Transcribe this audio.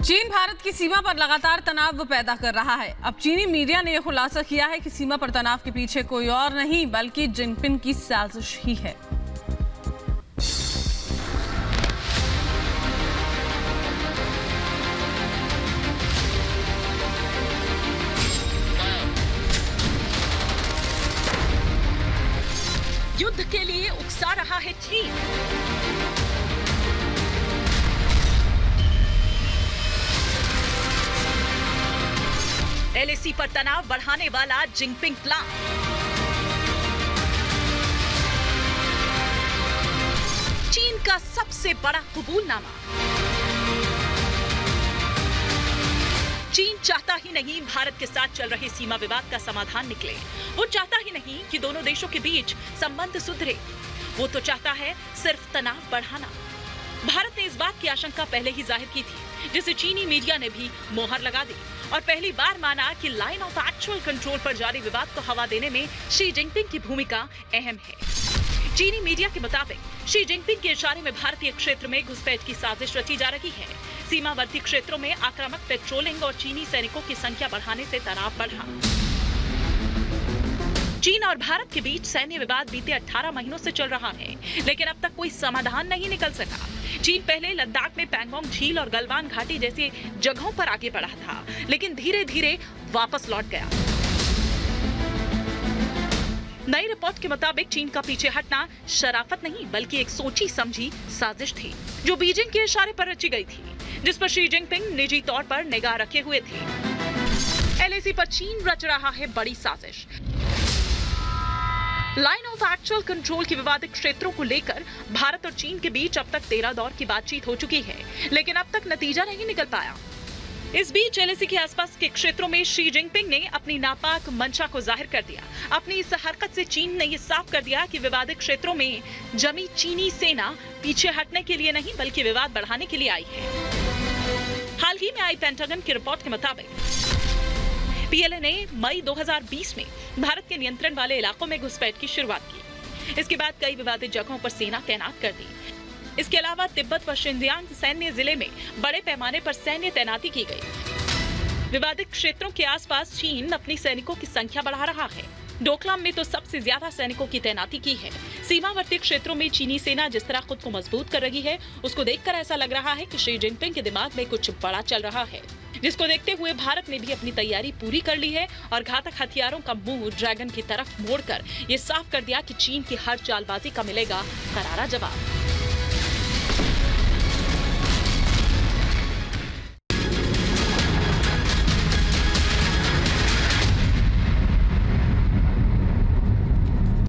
चीन भारत की सीमा पर लगातार तनाव पैदा कर रहा है। अब चीनी मीडिया ने यह खुलासा किया है कि सीमा पर तनाव के पीछे कोई और नहीं बल्कि जिनपिंग की साजिश ही है। युद्ध के लिए उकसा रहा है चीन। एलएसी पर तनाव बढ़ाने वाला जिनपिंग प्लान। चीन का सबसे बड़ा कबूलनामा। चीन चाहता ही नहीं भारत के साथ चल रहे सीमा विवाद का समाधान निकले। वो चाहता ही नहीं कि दोनों देशों के बीच संबंध सुधरे। वो तो चाहता है सिर्फ तनाव बढ़ाना। भारत ने इस बात की आशंका पहले ही जाहिर की थी, जिसे चीनी मीडिया ने भी मोहर लगा दी और पहली बार माना कि लाइन ऑफ एक्चुअल कंट्रोल पर जारी विवाद को हवा देने में शी जिनपिंग की भूमिका अहम है। चीनी मीडिया के मुताबिक शी जिनपिंग के इशारे में भारतीय क्षेत्र में घुसपैठ की साजिश रची जा रही है। सीमावर्ती क्षेत्रों में आक्रामक पेट्रोलिंग और चीनी सैनिकों की संख्या बढ़ाने से तनाव बढ़ा। चीन और भारत के बीच सैन्य विवाद बीते 18 महीनों से चल रहा है, लेकिन अब तक कोई समाधान नहीं निकल सका। चीन पहले लद्दाख में पैंगोंग झील और गलवान घाटी जैसी जगहों पर आगे बढ़ा था, लेकिन धीरे धीरे वापस लौट गया। नई रिपोर्ट के मुताबिक चीन का पीछे हटना शराफत नहीं बल्कि एक सोची समझी साजिश थी, जो बीजिंग के इशारे पर रची गई थी, जिस पर शी जिनपिंग निजी तौर पर निगाह रखे हुए थे। एलएसी पर चीन रच रहा है बड़ी साजिश। लाइन ऑफ एक्चुअल कंट्रोल के विवादित क्षेत्रों को लेकर भारत और चीन के बीच अब तक 13 दौर की बातचीत हो चुकी है, लेकिन अब तक नतीजा नहीं निकल पाया। इस बीच एलएसी के आसपास के क्षेत्रों में शी जिनपिंग ने अपनी नापाक मंशा को जाहिर कर दिया। अपनी इस हरकत से चीन ने यह साफ कर दिया कि विवादित क्षेत्रों में जमी चीनी सेना पीछे हटने के लिए नहीं बल्कि विवाद बढ़ाने के लिए आई है। हाल ही में आई पेंटागन की रिपोर्ट के मुताबिक पीएलए ने मई 2020 में भारत के नियंत्रण वाले इलाकों में घुसपैठ की शुरुआत की। इसके बाद कई विवादित जगहों पर सेना तैनात कर दी। इसके अलावा तिब्बत व शिनजियांग सैन्य जिले में बड़े पैमाने पर सैन्य तैनाती की गई। विवादित क्षेत्रों के आसपास चीन अपनी सैनिकों की संख्या बढ़ा रहा है। डोकलाम में तो सबसे ज्यादा सैनिकों की तैनाती की है। सीमावर्ती क्षेत्रों में चीनी सेना जिस तरह खुद को मजबूत कर रही है, उसको देखकर ऐसा लग रहा है कि शी जिनपिंग के दिमाग में कुछ बड़ा चल रहा है, जिसको देखते हुए भारत ने भी अपनी तैयारी पूरी कर ली है और घातक हथियारों का मुंह ड्रैगन की तरफ मोड़कर ये साफ कर दिया कि चीन की हर चालबाजी का मिलेगा करारा जवाब।